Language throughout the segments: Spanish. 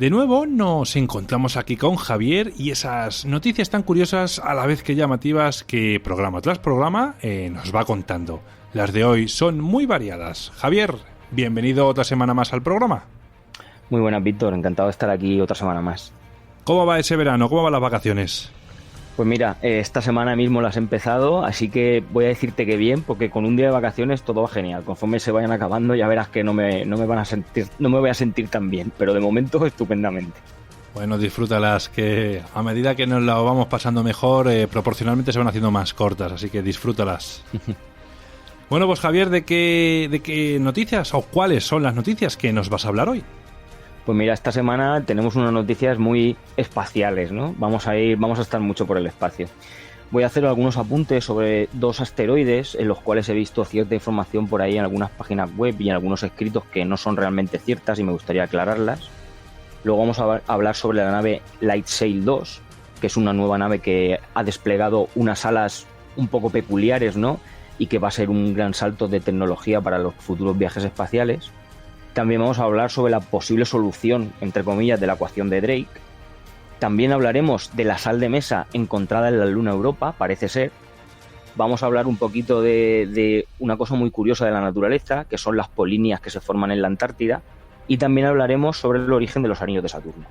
De nuevo nos encontramos aquí con Javier y esas noticias tan curiosas a la vez que llamativas que programa tras programa nos va contando. Las de hoy son muy variadas. Javier, bienvenido otra semana más al programa. Muy buenas, Víctor. Encantado de estar aquí otra semana más. ¿Cómo va ese verano? ¿Cómo van las vacaciones? Pues mira, esta semana mismo las he empezado, así que voy a decirte que bien, porque con un día de vacaciones todo va genial. Conforme se vayan acabando ya verás que no me voy a sentir tan bien, pero de momento estupendamente. Bueno, disfrútalas, que a medida que nos lo vamos pasando mejor, proporcionalmente se van haciendo más cortas, así que disfrútalas. Bueno, pues Javier, ¿de qué noticias o cuáles son las noticias que nos vas a hablar hoy? Pues mira, esta semana tenemos unas noticias muy espaciales, ¿no? Vamos a estar mucho por el espacio. Voy a hacer algunos apuntes sobre dos asteroides en los cuales he visto cierta información por ahí en algunas páginas web y en algunos escritos que no son realmente ciertas y me gustaría aclararlas. Luego vamos a hablar sobre la nave LightSail 2, que es una nueva nave que ha desplegado unas alas un poco peculiares, ¿no? Y que va a ser un gran salto de tecnología para los futuros viajes espaciales. También vamos a hablar sobre la posible solución, entre comillas, de la ecuación de Drake. También hablaremos de la sal de mesa encontrada en la Luna Europa, parece ser. Vamos a hablar un poquito de una cosa muy curiosa de la naturaleza, que son las polinias que se forman en la Antártida. Y también hablaremos sobre el origen de los anillos de Saturno.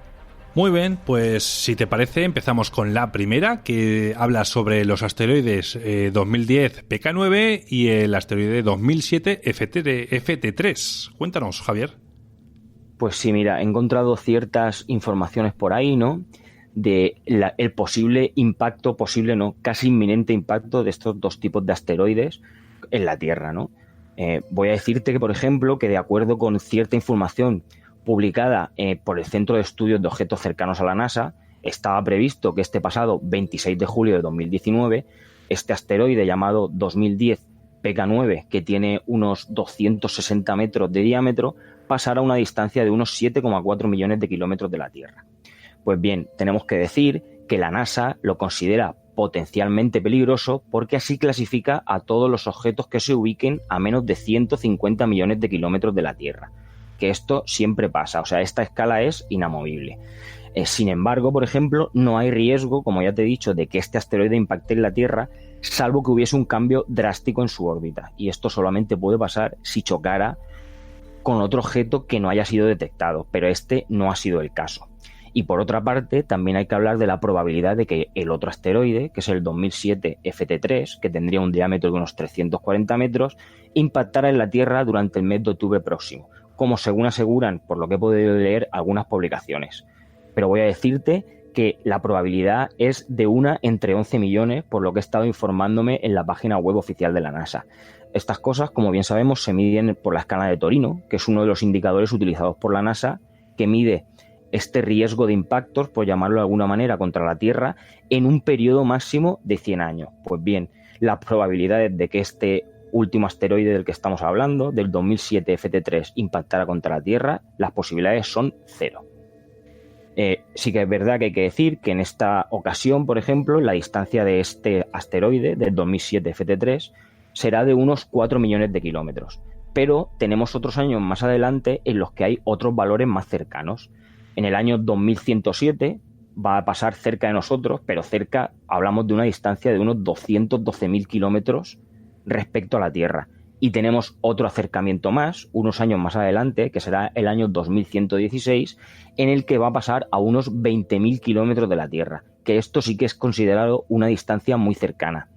Muy bien, pues si te parece empezamos con la primera, que habla sobre los asteroides 2010 PK9 y el asteroide 2007 FT3. Cuéntanos, Javier. Pues sí, mira, he encontrado ciertas informaciones por ahí, ¿no? De el posible impacto, casi inminente impacto de estos dos tipos de asteroides en la Tierra, ¿no? Voy a decirte que, por ejemplo, que de acuerdo con cierta información publicada por el Centro de Estudios de Objetos Cercanos a la NASA, estaba previsto que este pasado 26 de julio de 2019, este asteroide llamado 2010 PK9, que tiene unos 260 metros de diámetro, pasara a una distancia de unos 7,4 millones de kilómetros de la Tierra. Pues bien, tenemos que decir que la NASA lo considera potencialmente peligroso porque así clasifica a todos los objetos que se ubiquen a menos de 150 millones de kilómetros de la Tierra. Que esto siempre pasa, o sea, esta escala es inamovible. Sin embargo, por ejemplo, no hay riesgo, como ya te he dicho, de que este asteroide impacte en la Tierra, salvo que hubiese un cambio drástico en su órbita. Y esto solamente puede pasar si chocara con otro objeto que no haya sido detectado, pero este no ha sido el caso. Y por otra parte, también hay que hablar de la probabilidad de que el otro asteroide, que es el 2007 FT3, que tendría un diámetro de unos 340 metros, impactara en la Tierra durante el mes de octubre próximo, como según aseguran, por lo que he podido leer, algunas publicaciones. Pero voy a decirte que la probabilidad es de 1 entre 11 millones, por lo que he estado informándome en la página web oficial de la NASA. Estas cosas, como bien sabemos, se miden por la escala de Torino, que es uno de los indicadores utilizados por la NASA, que mide este riesgo de impactos, por llamarlo de alguna manera, contra la Tierra, en un periodo máximo de 100 años. Pues bien, las probabilidades de que este último asteroide del que estamos hablando, del 2007 FT3, impactara contra la Tierra, las posibilidades son 0. Sí que es verdad que hay que decir que en esta ocasión, por ejemplo, la distancia de este asteroide, del 2007 FT3, será de unos 4 millones de kilómetros. Pero tenemos otros años más adelante en los que hay otros valores más cercanos. En el año 2107 va a pasar cerca de nosotros, pero cerca hablamos de una distancia de unos 212.000 kilómetros respecto a la Tierra. Y tenemos otro acercamiento más, unos años más adelante, que será el año 2116, en el que va a pasar a unos 20.000 kilómetros de la Tierra, que esto sí que es considerado una distancia muy cercana.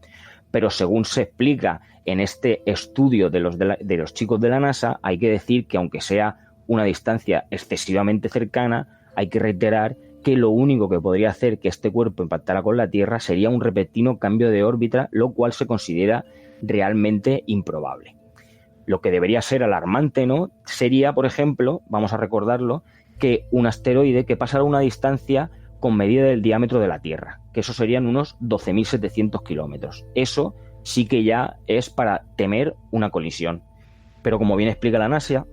Pero según se explica en este estudio de los chicos de la NASA, hay que decir que aunque sea una distancia excesivamente cercana, hay que reiterar que lo único que podría hacer que este cuerpo impactara con la Tierra sería un repentino cambio de órbita, lo cual se considera realmente improbable. Lo que debería ser alarmante, ¿no?, sería, por ejemplo, vamos a recordarlo, que un asteroide que pasara una distancia con medida del diámetro de la Tierra, que eso serían unos 12.700 kilómetros. Eso sí que ya es para temer una colisión. Pero como bien explica la NASA,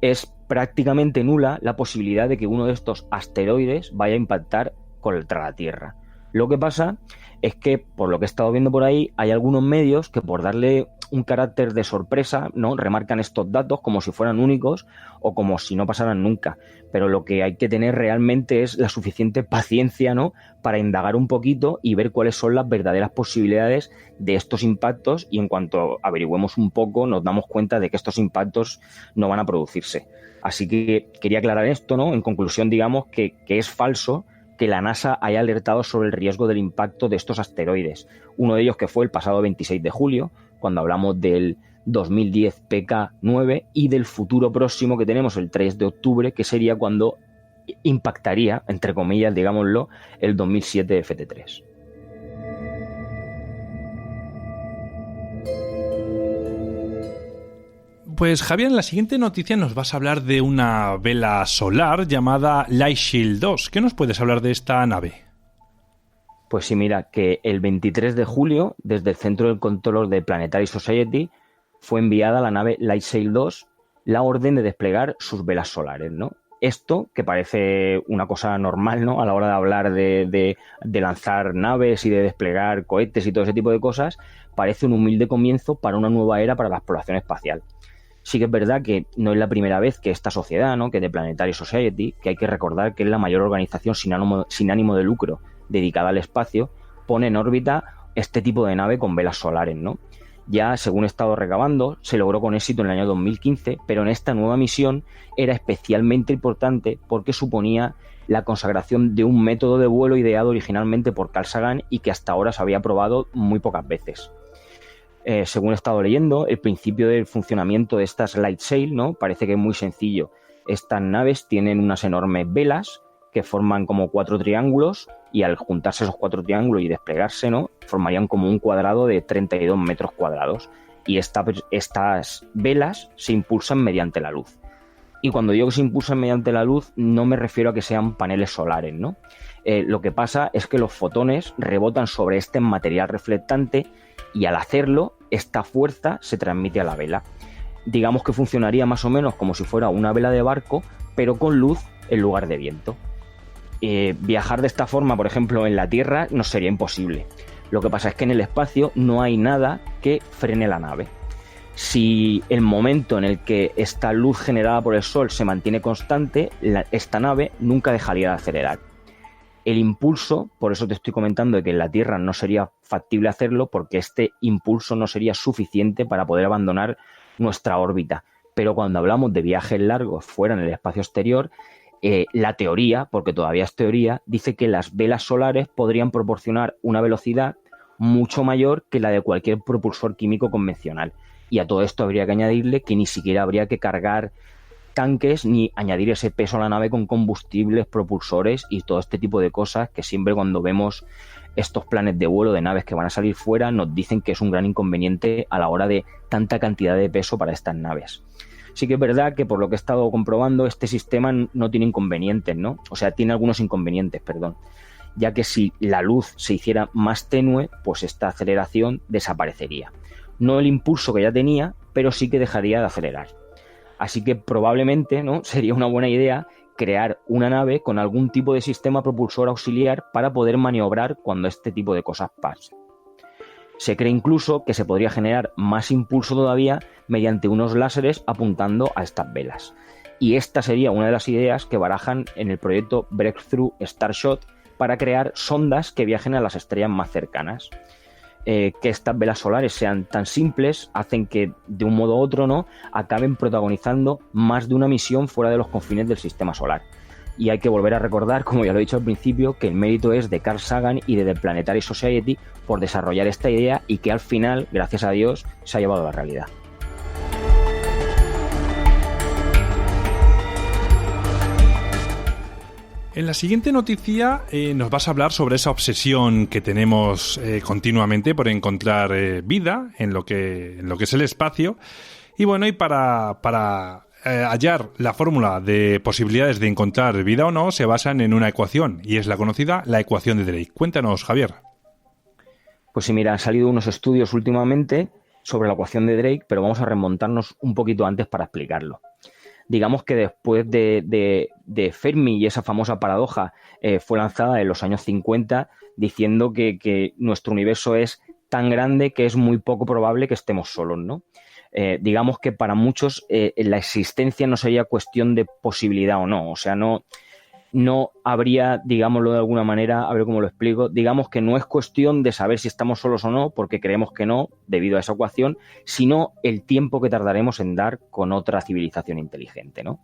es prácticamente nula la posibilidad de que uno de estos asteroides vaya a impactar contra la Tierra. Lo que pasa es que, por lo que he estado viendo por ahí, hay algunos medios que, por darle un carácter de sorpresa, ¿no? Remarcan estos datos como si fueran únicos o como si no pasaran nunca. Pero lo que hay que tener realmente es la suficiente paciencia, ¿no? Para indagar un poquito y ver cuáles son las verdaderas posibilidades de estos impactos, y en cuanto averigüemos un poco nos damos cuenta de que estos impactos no van a producirse. Así que quería aclarar esto, ¿no? En conclusión, digamos que es falso que la NASA haya alertado sobre el riesgo del impacto de estos asteroides. Uno de ellos que fue el pasado 26 de julio, cuando hablamos del 2010 PK9, y del futuro próximo que tenemos el 3 de octubre, que sería cuando impactaría, entre comillas, digámoslo, el 2007 FT3. Pues Javier, en la siguiente noticia nos vas a hablar de una vela solar llamada LightShield 2. ¿Qué nos puedes hablar de esta nave? Pues sí, mira, que el 23 de julio, desde el Centro de Control de Planetary Society, fue enviada a la nave LightShield 2 la orden de desplegar sus velas solares, ¿no? Esto, que parece una cosa normal, ¿no? A la hora de hablar de lanzar naves y de desplegar cohetes y todo ese tipo de cosas, parece un humilde comienzo para una nueva era para la exploración espacial. Sí que es verdad que no es la primera vez que esta sociedad, ¿no? Que de Planetary Society, que hay que recordar que es la mayor organización sin ánimo de lucro dedicada al espacio, pone en órbita este tipo de nave con velas solares, ¿no? Ya, según he estado recabando, se logró con éxito en el año 2015, pero en esta nueva misión era especialmente importante porque suponía la consagración de un método de vuelo ideado originalmente por Carl Sagan y que hasta ahora se había probado muy pocas veces. Según he estado leyendo, el principio del funcionamiento de estas light sail, ¿no? Parece que es muy sencillo. Estas naves tienen unas enormes velas que forman como 4 triángulos, y al juntarse esos 4 triángulos y desplegarse, ¿no? Formarían como un cuadrado de 32 metros cuadrados. Y estas velas se impulsan mediante la luz. Y cuando digo que se impulsan mediante la luz, no me refiero a que sean paneles solares, ¿no? Lo que pasa es que los fotones rebotan sobre este material reflectante, y al hacerlo, esta fuerza se transmite a la vela. Digamos que funcionaría más o menos como si fuera una vela de barco, pero con luz en lugar de viento. Viajar de esta forma, por ejemplo, en la Tierra nos sería imposible. Lo que pasa es que en el espacio no hay nada que frene la nave. Si el momento en el que esta luz generada por el Sol se mantiene constante, esta nave nunca dejaría de acelerar. El impulso, por eso te estoy comentando de que en la Tierra no sería factible hacerlo, porque este impulso no sería suficiente para poder abandonar nuestra órbita. Pero cuando hablamos de viajes largos fuera en el espacio exterior, la teoría, porque todavía es teoría, dice que las velas solares podrían proporcionar una velocidad mucho mayor que la de cualquier propulsor químico convencional. Y a todo esto habría que añadirle que ni siquiera habría que cargar tanques ni añadir ese peso a la nave con combustibles, propulsores y todo este tipo de cosas que siempre cuando vemos estos planes de vuelo de naves que van a salir fuera nos dicen que es un gran inconveniente a la hora de tanta cantidad de peso para estas naves. Sí que es verdad que por lo que he estado comprobando este sistema no tiene inconvenientes, ¿no? O sea, tiene algunos inconvenientes, perdón, ya que si la luz se hiciera más tenue, pues esta aceleración desaparecería. No el impulso que ya tenía, pero sí que dejaría de acelerar. Así que probablemente, ¿no? Sería una buena idea crear una nave con algún tipo de sistema propulsor auxiliar para poder maniobrar cuando este tipo de cosas pasen. Se cree incluso que se podría generar más impulso todavía mediante unos láseres apuntando a estas velas. Y esta sería una de las ideas que barajan en el proyecto Breakthrough Starshot para crear sondas que viajen a las estrellas más cercanas. Que estas velas solares sean tan simples hacen que de un modo u otro, ¿no?, acaben protagonizando más de una misión fuera de los confines del sistema solar. Y hay que volver a recordar, como ya lo he dicho al principio, que el mérito es de Carl Sagan y de The Planetary Society por desarrollar esta idea y que al final, gracias a Dios, se ha llevado a la realidad. En la siguiente noticia nos vas a hablar sobre esa obsesión que tenemos continuamente por encontrar vida en lo que es el espacio. Y bueno, y para hallar la fórmula de posibilidades de encontrar vida o no, se basan en una ecuación, y es la conocida la ecuación de Drake. Cuéntanos, Javier. Pues sí, mira, han salido unos estudios últimamente sobre la ecuación de Drake, pero vamos a remontarnos un poquito antes para explicarlo. Digamos que después de Fermi y esa famosa paradoja fue lanzada en los años 50 diciendo que nuestro universo es tan grande que es muy poco probable que estemos solos, ¿no? Digamos que para muchos la existencia no sería cuestión de posibilidad o no, o sea, no habría, digámoslo de alguna manera, a ver cómo lo explico, digamos que no es cuestión de saber si estamos solos o no, porque creemos que no, debido a esa ecuación, sino el tiempo que tardaremos en dar con otra civilización inteligente, ¿no?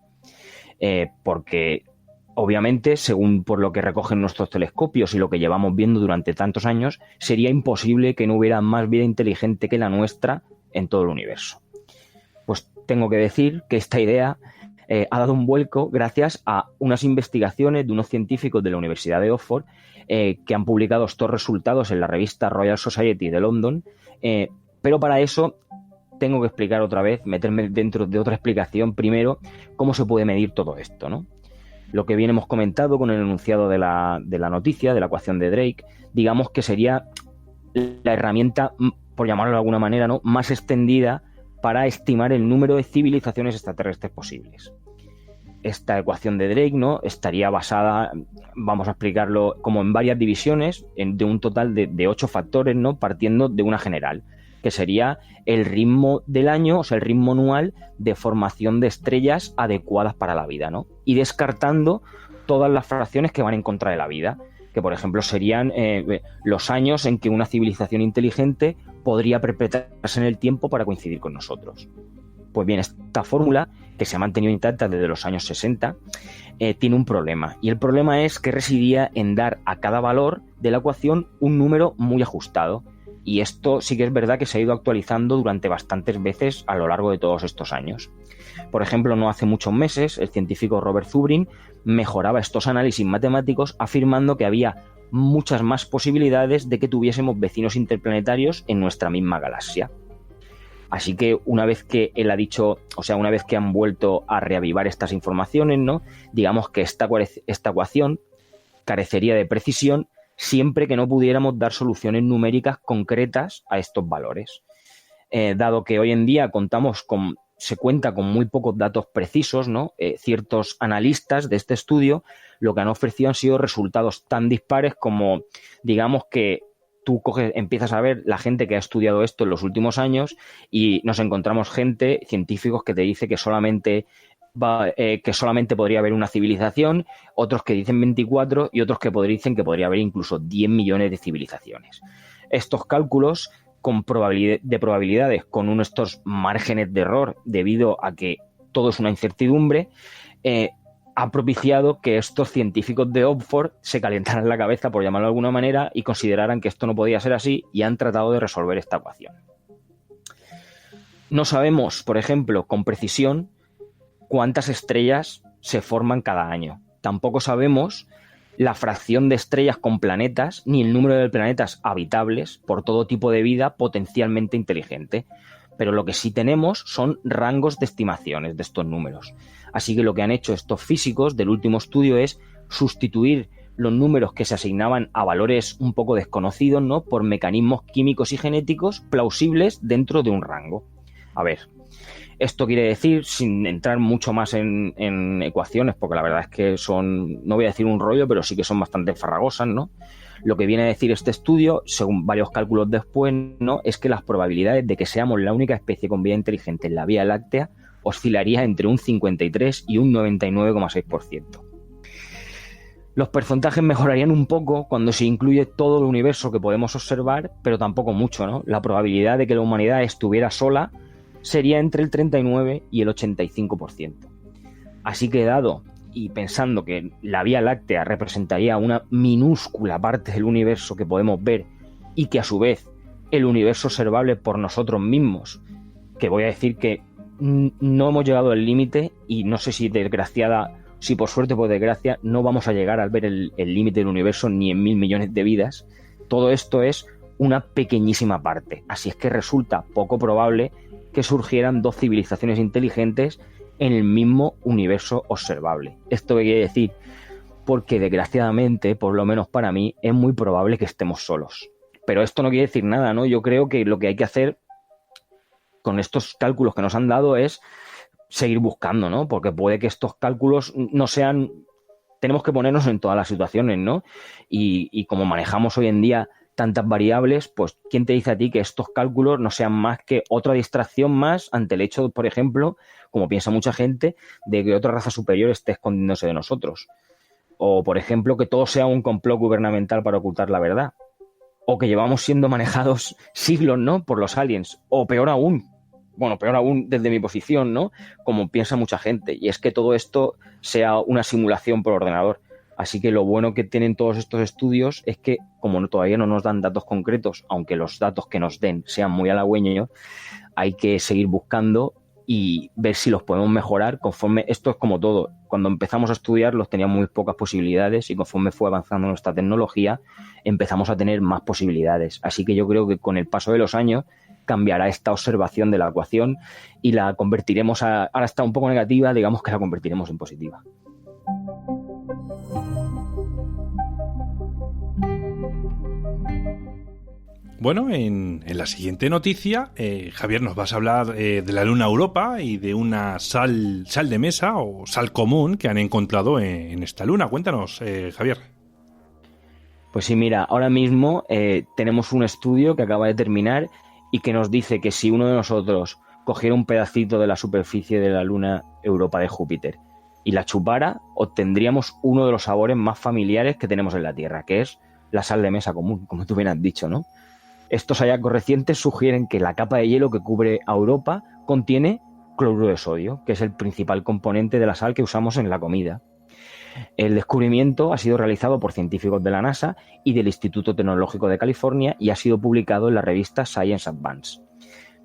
Porque obviamente, según por lo que recogen nuestros telescopios y lo que llevamos viendo durante tantos años, sería imposible que no hubiera más vida inteligente que la nuestra en todo el universo. Pues tengo que decir que esta idea ha dado un vuelco gracias a unas investigaciones de unos científicos de la Universidad de Oxford que han publicado estos resultados en la revista Royal Society de London, pero para eso tengo que explicar otra vez, meterme dentro de otra explicación primero, cómo se puede medir todo esto, ¿no? Lo que bien hemos comentado con el enunciado de la noticia, de la ecuación de Drake, digamos que sería la herramienta, por llamarlo de alguna manera, ¿no?, más extendida para estimar el número de civilizaciones extraterrestres posibles. Esta ecuación de Drake, ¿no?, estaría basada, vamos a explicarlo, como en varias divisiones, de un total de 8 factores, ¿no?, partiendo de una general, que sería el ritmo del año, o sea, el ritmo anual de formación de estrellas adecuadas para la vida, ¿no? Y descartando todas las fracciones que van en contra de la vida, que por ejemplo serían los años en que una civilización inteligente podría perpetuarse en el tiempo para coincidir con nosotros. Pues bien, esta fórmula, que se ha mantenido intacta desde los años 60, tiene un problema. Y el problema es que residía en dar a cada valor de la ecuación un número muy ajustado. Y esto sí que es verdad que se ha ido actualizando durante bastantes veces a lo largo de todos estos años. Por ejemplo, no hace muchos meses, el científico Robert Zubrin mejoraba estos análisis matemáticos afirmando que había muchas más posibilidades de que tuviésemos vecinos interplanetarios en nuestra misma galaxia. Así que una vez que él ha dicho, o sea, una vez que han vuelto a reavivar estas informaciones, ¿no?, digamos que esta ecuación carecería de precisión siempre que no pudiéramos dar soluciones numéricas concretas a estos valores. Dado que hoy en día se cuenta con muy pocos datos precisos, ¿no?, ciertos analistas de este estudio lo que han ofrecido han sido resultados tan dispares como, digamos que tú empiezas a ver la gente que ha estudiado esto en los últimos años y nos encontramos científicos que te dice que solamente podría haber una civilización, otros que dicen 24 y otros que dicen que podría haber incluso 10 millones de civilizaciones. Estos cálculos de probabilidades con estos márgenes de error debido a que todo es una incertidumbre, ha propiciado que estos científicos de Oxford se calentaran la cabeza, por llamarlo de alguna manera, y consideraran que esto no podía ser así y han tratado de resolver esta ecuación. No sabemos, por ejemplo, con precisión cuántas estrellas se forman cada año. Tampoco sabemos la fracción de estrellas con planetas ni el número de planetas habitables por todo tipo de vida potencialmente inteligente. Pero lo que sí tenemos son rangos de estimaciones de estos números. Así que lo que han hecho estos físicos del último estudio es sustituir los números que se asignaban a valores un poco desconocidos, ¿no?, por mecanismos químicos y genéticos plausibles dentro de un rango. A ver, esto quiere decir, sin entrar mucho más en ecuaciones, porque la verdad es que son, no voy a decir un rollo, pero sí que son bastante farragosas, ¿no? Lo que viene a decir este estudio, según varios cálculos después, ¿no?, es que las probabilidades de que seamos la única especie con vida inteligente en la Vía Láctea oscilaría entre un 53 y un 99,6%. Los porcentajes mejorarían un poco cuando se incluye todo el universo que podemos observar, pero tampoco mucho, ¿no? La probabilidad de que la humanidad estuviera sola sería entre el 39 y el 85%. Así que dado y pensando que la Vía Láctea representaría una minúscula parte del universo que podemos ver y que a su vez el universo observable por nosotros mismos, que voy a decir que no hemos llegado al límite y no sé si por suerte o por desgracia no vamos a llegar a ver el límite del universo ni en 1.000 millones de vidas, todo esto es una pequeñísima parte. Así es que resulta poco probable que surgieran dos civilizaciones inteligentes en el mismo universo observable. ¿Esto qué quiere decir? Porque desgraciadamente, por lo menos para mí, es muy probable que estemos solos. Pero esto no quiere decir nada, ¿no? Yo creo que lo que hay que hacer con estos cálculos que nos han dado es seguir buscando, ¿no? Porque puede que estos cálculos no sean... Tenemos que ponernos en todas las situaciones, ¿no? Y como manejamos hoy en día tantas variables, pues ¿quién te dice a ti que estos cálculos no sean más que otra distracción más ante el hecho, por ejemplo, como piensa mucha gente, de que otra raza superior esté escondiéndose de nosotros? O, por ejemplo, que todo sea un complot gubernamental para ocultar la verdad. O que llevamos siendo manejados siglos, ¿no?, por los aliens. O peor aún desde mi posición, ¿no?, como piensa mucha gente. Y es que todo esto sea una simulación por ordenador. Así que lo bueno que tienen todos estos estudios es que, como todavía no nos dan datos concretos, aunque los datos que nos den sean muy halagüeños, hay que seguir buscando y ver si los podemos mejorar conforme. Esto es como todo. Cuando empezamos a estudiarlos teníamos muy pocas posibilidades y conforme fue avanzando nuestra tecnología empezamos a tener más posibilidades. Así que yo creo que con el paso de los años cambiará esta observación de la ecuación y la convertiremos ahora está un poco negativa, digamos que la convertiremos en positiva. Bueno, en la siguiente noticia, Javier, nos vas a hablar de la luna Europa y de una sal de mesa o sal común que han encontrado en esta luna. Cuéntanos, Javier. Pues sí, mira, ahora mismo tenemos un estudio que acaba de terminar y que nos dice que si uno de nosotros cogiera un pedacito de la superficie de la luna Europa de Júpiter y la chupara, obtendríamos uno de los sabores más familiares que tenemos en la Tierra, que es la sal de mesa común, como tú bien has dicho, ¿no? Estos hallazgos recientes sugieren que la capa de hielo que cubre a Europa contiene cloruro de sodio, que es el principal componente de la sal que usamos en la comida. El descubrimiento ha sido realizado por científicos de la NASA y del Instituto Tecnológico de California y ha sido publicado en la revista Science Advance.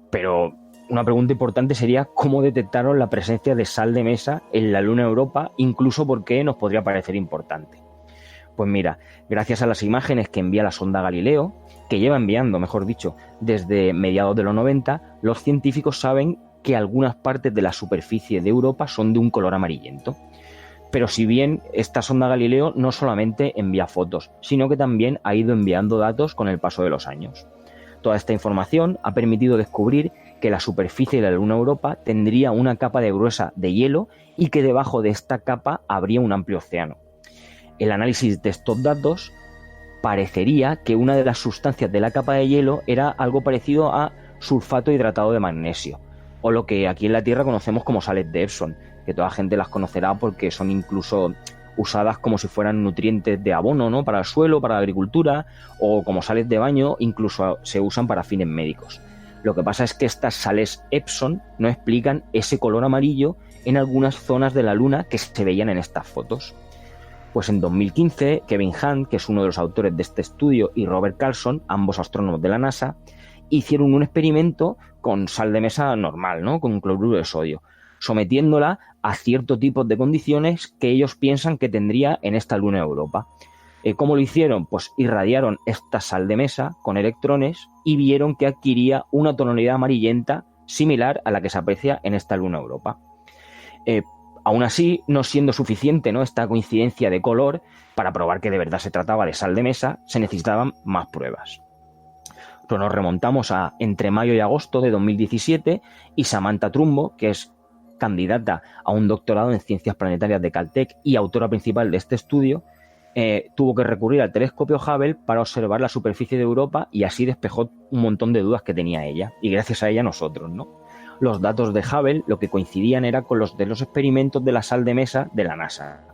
Pero una pregunta importante sería cómo detectaron la presencia de sal de mesa en la luna Europa, incluso por qué nos podría parecer importante. Pues mira, gracias a las imágenes que envía la sonda Galileo, que lleva enviando, mejor dicho, desde mediados de los 90, los científicos saben que algunas partes de la superficie de Europa son de un color amarillento. Pero si bien esta sonda Galileo no solamente envía fotos, sino que también ha ido enviando datos con el paso de los años. Toda esta información ha permitido descubrir que la superficie de la luna Europa tendría una capa de gruesa de hielo y que debajo de esta capa habría un amplio océano. El análisis de estos datos parecería que una de las sustancias de la capa de hielo era algo parecido a sulfato hidratado de magnesio, o lo que aquí en la Tierra conocemos como sales de Epsom, que toda la gente las conocerá porque son incluso usadas como si fueran nutrientes de abono, ¿no?, para el suelo, para la agricultura, o como sales de baño, incluso se usan para fines médicos. Lo que pasa es que estas sales Epsom no explican ese color amarillo en algunas zonas de la Luna que se veían en estas fotos. Pues en 2015, Kevin Hunt, que es uno de los autores de este estudio, y Robert Carlson, ambos astrónomos de la NASA, hicieron un experimento con sal de mesa normal, ¿no?, con cloruro de sodio, sometiéndola a cierto tipo de condiciones que ellos piensan que tendría en esta luna Europa. ¿Cómo lo hicieron? Pues irradiaron esta sal de mesa con electrones y vieron que adquiría una tonalidad amarillenta similar a la que se aprecia en esta luna Europa. Aún así, no siendo suficiente, ¿no?, esta coincidencia de color para probar que de verdad se trataba de sal de mesa, se necesitaban más pruebas. Nos remontamos a entre mayo y agosto de 2017 y Samantha Trumbo, que es candidata a un doctorado en Ciencias Planetarias de Caltech y autora principal de este estudio, tuvo que recurrir al telescopio Hubble para observar la superficie de Europa y así despejó un montón de dudas que tenía ella, y gracias a ella nosotros, ¿no? Los datos de Hubble lo que coincidían era con los de los experimentos de la sal de mesa de la NASA.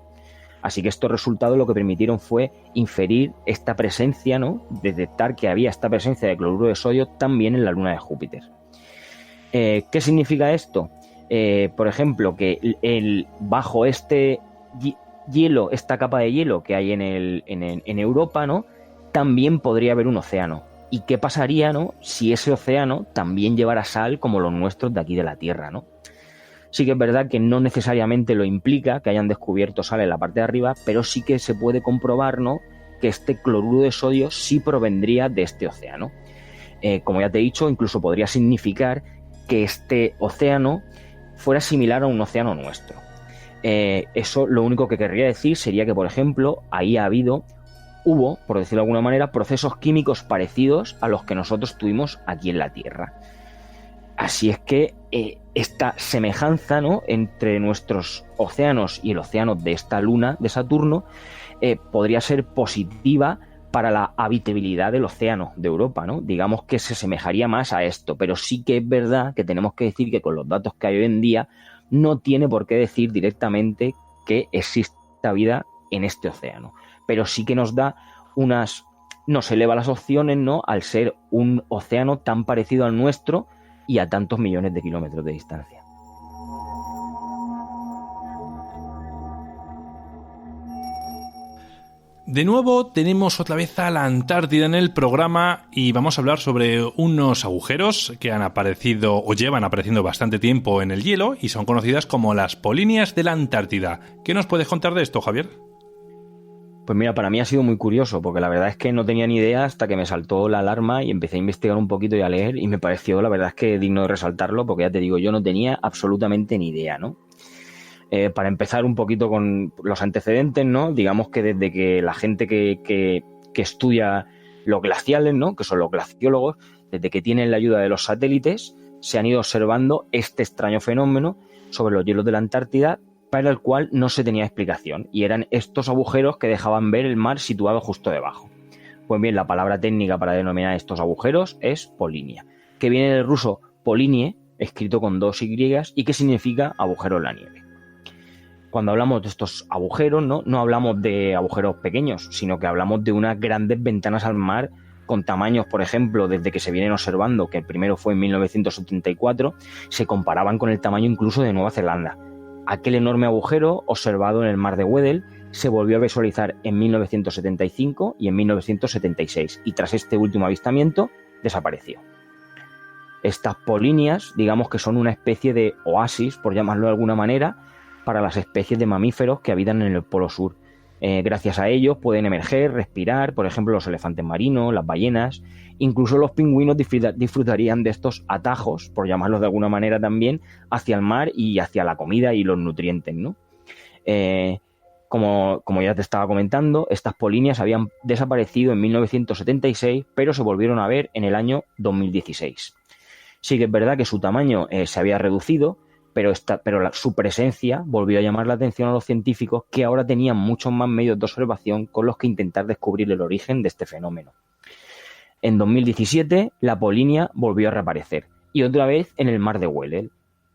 Así que estos resultados lo que permitieron fue inferir esta presencia, ¿no?, detectar que había esta presencia de cloruro de sodio también en la luna de Júpiter. ¿Qué significa esto? Por ejemplo, que bajo este hielo, esta capa de hielo que hay en Europa, ¿no?, también podría haber un océano. ¿Y qué pasaría, ¿no?, si ese océano también llevara sal como los nuestros de aquí de la Tierra, ¿no? Sí que es verdad que no necesariamente lo implica que hayan descubierto sal en la parte de arriba, pero sí que se puede comprobar, ¿no?, que este cloruro de sodio sí provendría de este océano. Como ya te he dicho, incluso podría significar que este océano fuera similar a un océano nuestro. Eso lo único que querría decir sería que, por ejemplo, ahí hubo, por decirlo de alguna manera, procesos químicos parecidos a los que nosotros tuvimos aquí en la Tierra. Así es que esta semejanza, ¿no?, entre nuestros océanos y el océano de esta luna de Saturno podría ser positiva para la habitabilidad del océano de Europa, ¿no? Digamos que se asemejaría más a esto, pero sí que es verdad que tenemos que decir que con los datos que hay hoy en día no tiene por qué decir directamente que exista vida en este océano, pero sí que nos eleva las opciones, ¿no? Al ser un océano tan parecido al nuestro y a tantos millones de kilómetros de distancia. De nuevo tenemos otra vez a la Antártida en el programa y vamos a hablar sobre unos agujeros que han aparecido o llevan apareciendo bastante tiempo en el hielo y son conocidas como las polinias de la Antártida. ¿Qué nos puedes contar de esto, Javier? Pues mira, para mí ha sido muy curioso, porque la verdad es que no tenía ni idea hasta que me saltó la alarma y empecé a investigar un poquito y a leer, y me pareció, la verdad es que digno de resaltarlo, porque ya te digo, yo no tenía absolutamente ni idea, ¿no? Para empezar un poquito con los antecedentes, ¿no? Digamos que desde que la gente que estudia los glaciales, ¿no? Que son los glaciólogos, desde que tienen la ayuda de los satélites, se han ido observando este extraño fenómeno sobre los hielos de la Antártida, para el cual no se tenía explicación, y eran estos agujeros que dejaban ver el mar situado justo debajo. Pues bien, la palabra técnica para denominar estos agujeros es polinia, que viene del ruso polinie, escrito con 2 Y, y que significa agujero en la nieve. Cuando hablamos de estos agujeros, no hablamos de agujeros pequeños, sino que hablamos de unas grandes ventanas al mar con tamaños, por ejemplo, desde que se vienen observando, que el primero fue en 1974, se comparaban con el tamaño incluso de Nueva Zelanda. Aquel enorme agujero observado en el mar de Weddell se volvió a visualizar en 1975 y en 1976, y tras este último avistamiento desapareció. Estas polinias, digamos que son una especie de oasis, por llamarlo de alguna manera, para las especies de mamíferos que habitan en el Polo Sur. Gracias a ellos pueden emerger, respirar, por ejemplo, los elefantes marinos, las ballenas, incluso los pingüinos disfrutarían de estos atajos, por llamarlos de alguna manera también, hacia el mar y hacia la comida y los nutrientes, ¿no? Como ya te estaba comentando, estas polinias habían desaparecido en 1976, pero se volvieron a ver en el año 2016. Sí que es verdad que su tamaño se había reducido, pero su presencia volvió a llamar la atención a los científicos, que ahora tenían muchos más medios de observación con los que intentar descubrir el origen de este fenómeno. En 2017, la polinia volvió a reaparecer, y otra vez en el mar de Weddell.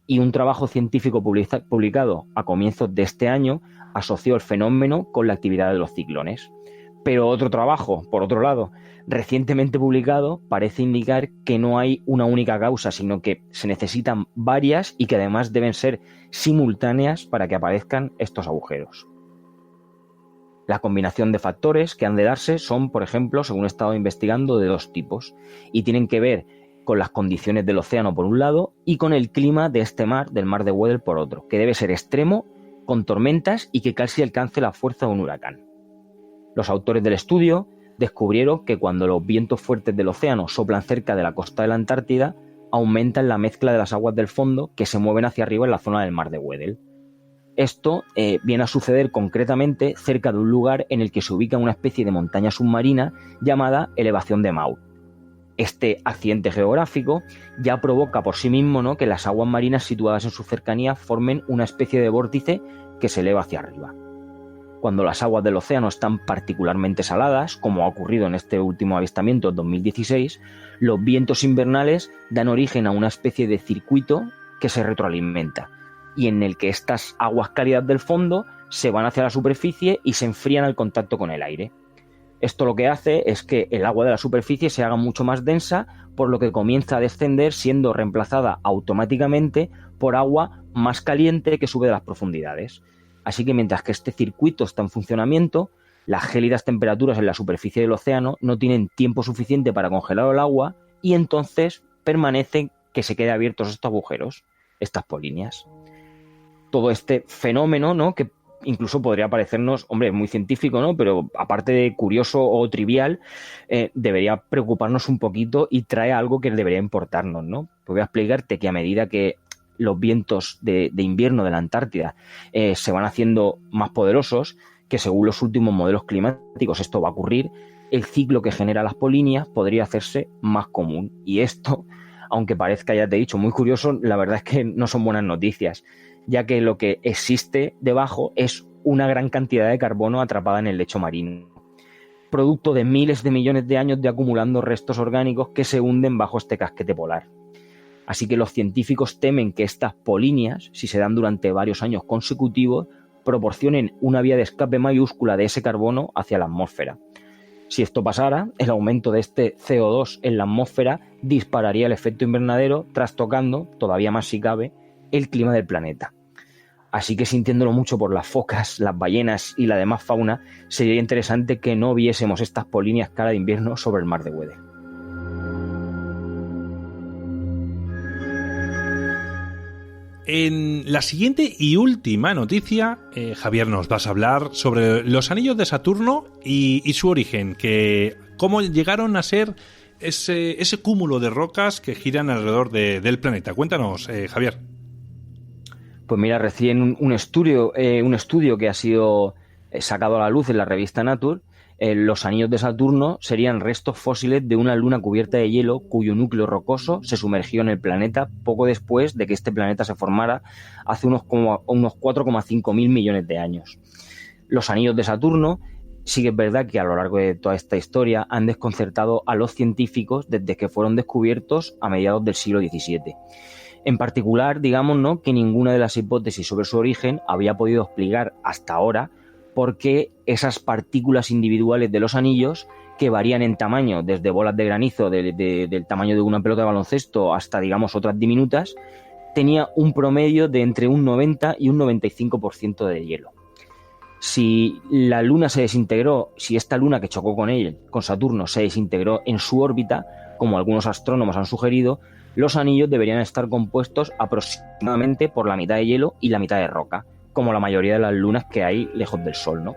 Y un trabajo científico publicado a comienzos de este año asoció el fenómeno con la actividad de los ciclones. Pero otro trabajo, por otro lado, recientemente publicado, parece indicar que no hay una única causa, sino que se necesitan varias y que además deben ser simultáneas para que aparezcan estos agujeros. La combinación de factores que han de darse son, por ejemplo, según he estado investigando, de 2 tipos, y tienen que ver con las condiciones del océano por un lado y con el clima de este mar, del mar de Weddell, por otro, que debe ser extremo, con tormentas y que casi alcance la fuerza de un huracán. Los autores del estudio descubrieron que cuando los vientos fuertes del océano soplan cerca de la costa de la Antártida, aumentan la mezcla de las aguas del fondo que se mueven hacia arriba en la zona del mar de Weddell. Esto viene a suceder concretamente cerca de un lugar en el que se ubica una especie de montaña submarina llamada Elevación de Maud. Este accidente geográfico ya provoca por sí mismo, ¿no?, que las aguas marinas situadas en su cercanía formen una especie de vórtice que se eleva hacia arriba. Cuando las aguas del océano están particularmente saladas, como ha ocurrido en este último avistamiento en 2016, los vientos invernales dan origen a una especie de circuito que se retroalimenta y en el que estas aguas cálidas del fondo se van hacia la superficie y se enfrían al contacto con el aire. Esto lo que hace es que el agua de la superficie se haga mucho más densa, por lo que comienza a descender, siendo reemplazada automáticamente por agua más caliente que sube de las profundidades. Así que mientras que este circuito está en funcionamiento, las gélidas temperaturas en la superficie del océano no tienen tiempo suficiente para congelar el agua y entonces permanecen que se queden abiertos estos agujeros, estas polinias. Todo este fenómeno, ¿no?, que incluso podría parecernos, hombre, muy científico, ¿no?, pero aparte de curioso o trivial, debería preocuparnos un poquito y trae algo que debería importarnos, ¿no? Pues voy a explicarte que a medida que los vientos de invierno de la Antártida se van haciendo más poderosos, que según los últimos modelos climáticos esto va a ocurrir, el ciclo que genera las polinias podría hacerse más común. Y esto, aunque parezca, ya te he dicho, muy curioso, la verdad es que no son buenas noticias, ya que lo que existe debajo es una gran cantidad de carbono atrapada en el lecho marino. producto de miles de millones de años de acumulando restos orgánicos que se hunden bajo este casquete polar. Así que los científicos temen que estas polinias, si se dan durante varios años consecutivos, proporcionen una vía de escape mayúscula de ese carbono hacia la atmósfera. Si esto pasara, el aumento de este CO2 en la atmósfera dispararía el efecto invernadero, trastocando, todavía más si cabe, el clima del planeta. Así que, sintiéndolo mucho por las focas, las ballenas y la demás fauna, sería interesante que no viésemos estas polinias cara de invierno sobre el mar de Weddell. En la siguiente y última noticia, Javier, nos vas a hablar sobre los anillos de Saturno y su origen, cómo llegaron a ser ese cúmulo de rocas que giran alrededor del planeta. Cuéntanos, Javier. Pues mira, recién un estudio que ha sido sacado a la luz en la revista Nature, los anillos de Saturno serían restos fósiles de una luna cubierta de hielo cuyo núcleo rocoso se sumergió en el planeta poco después de que este planeta se formara hace unos 4,5 mil millones de años. Los anillos de Saturno, sí que es verdad que a lo largo de toda esta historia han desconcertado a los científicos desde que fueron descubiertos a mediados del siglo XVII. En particular, digamos, ¿no?, que ninguna de las hipótesis sobre su origen había podido explicar hasta ahora por qué esas partículas individuales de los anillos, que varían en tamaño desde bolas de granizo del tamaño de una pelota de baloncesto hasta, digamos, otras diminutas, tenía un promedio de entre un 90 y un 95% de hielo. Si la Luna se desintegró, si esta Luna que chocó con Saturno, se desintegró en su órbita, como algunos astrónomos han sugerido, los anillos deberían estar compuestos aproximadamente por la mitad de hielo y la mitad de roca, como la mayoría de las lunas que hay lejos del Sol, ¿no?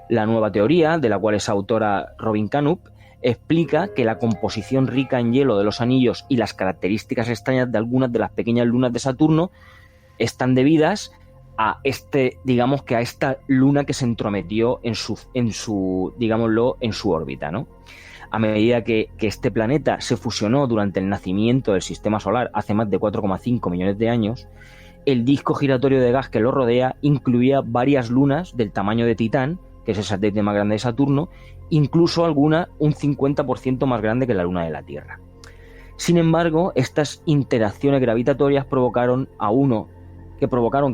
La nueva teoría, de la cual es autora Robin Canup, explica que la composición rica en hielo de los anillos y las características extrañas de algunas de las pequeñas lunas de Saturno están debidas a esta luna que se entrometió en su órbita, ¿no? A medida que este planeta se fusionó durante el nacimiento del sistema solar hace más de 4,5 millones de años, el disco giratorio de gas que lo rodea incluía varias lunas del tamaño de Titán, que es el satélite más grande de Saturno, incluso alguna un 50% más grande que la luna de la Tierra. Sin embargo, estas interacciones gravitatorias provocaron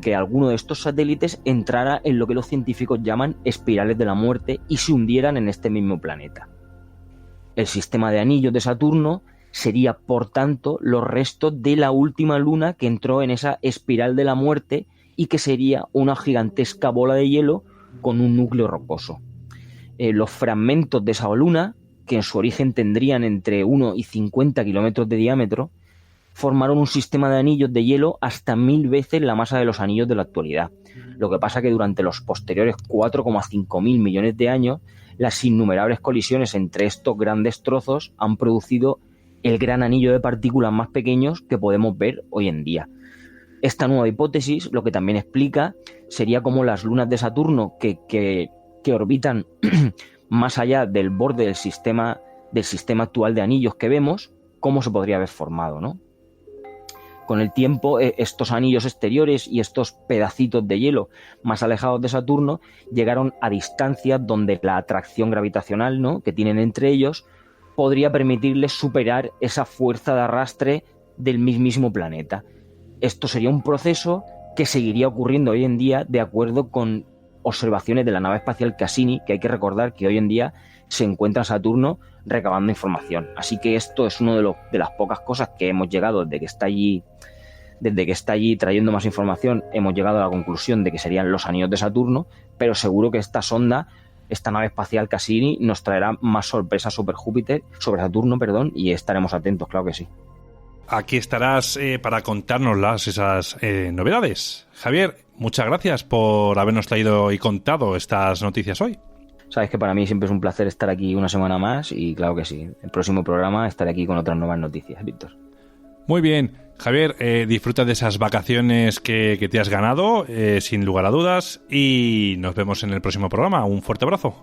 que alguno de estos satélites entrara en lo que los científicos llaman espirales de la muerte y se hundieran en este mismo planeta. El sistema de anillos de Saturno sería, por tanto, los restos de la última luna que entró en esa espiral de la muerte y que sería una gigantesca bola de hielo con un núcleo rocoso. Los fragmentos de esa luna, que en su origen tendrían entre 1 y 50 kilómetros de diámetro, formaron un sistema de anillos de hielo hasta 1000 veces la masa de los anillos de la actualidad. Lo que pasa que durante los posteriores 4,5 mil millones de años, las innumerables colisiones entre estos grandes trozos han producido el gran anillo de partículas más pequeños que podemos ver hoy en día. Esta nueva hipótesis lo que también explica sería cómo las lunas de Saturno que orbitan más allá del borde del sistema actual de anillos que vemos, cómo se podría haber formado, ¿no? Con el tiempo, estos anillos exteriores y estos pedacitos de hielo más alejados de Saturno llegaron a distancias donde la atracción gravitacional, ¿no?, que tienen entre ellos podría permitirles superar esa fuerza de arrastre del mismísimo planeta. Esto sería un proceso que seguiría ocurriendo hoy en día de acuerdo con observaciones de la nave espacial Cassini, que hay que recordar que hoy en día se encuentra en Saturno recabando información. Así que esto es una de las pocas cosas que hemos llegado desde que está allí trayendo más información, hemos llegado a la conclusión de que serían los anillos de Saturno, pero seguro que esta nave espacial Cassini nos traerá más sorpresas sobre Saturno, y estaremos atentos, claro que sí. Aquí estarás para contárnoslas, esas novedades. Javier, muchas gracias por habernos traído y contado estas noticias hoy. Sabes que para mí siempre es un placer estar aquí una semana más y claro que sí, el próximo programa estaré aquí con otras nuevas noticias, Víctor. Muy bien, Javier, disfruta de esas vacaciones que te has ganado, sin lugar a dudas, y nos vemos en el próximo programa. Un fuerte abrazo.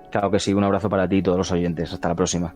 Claro que sí, un abrazo para ti y todos los oyentes. Hasta la próxima.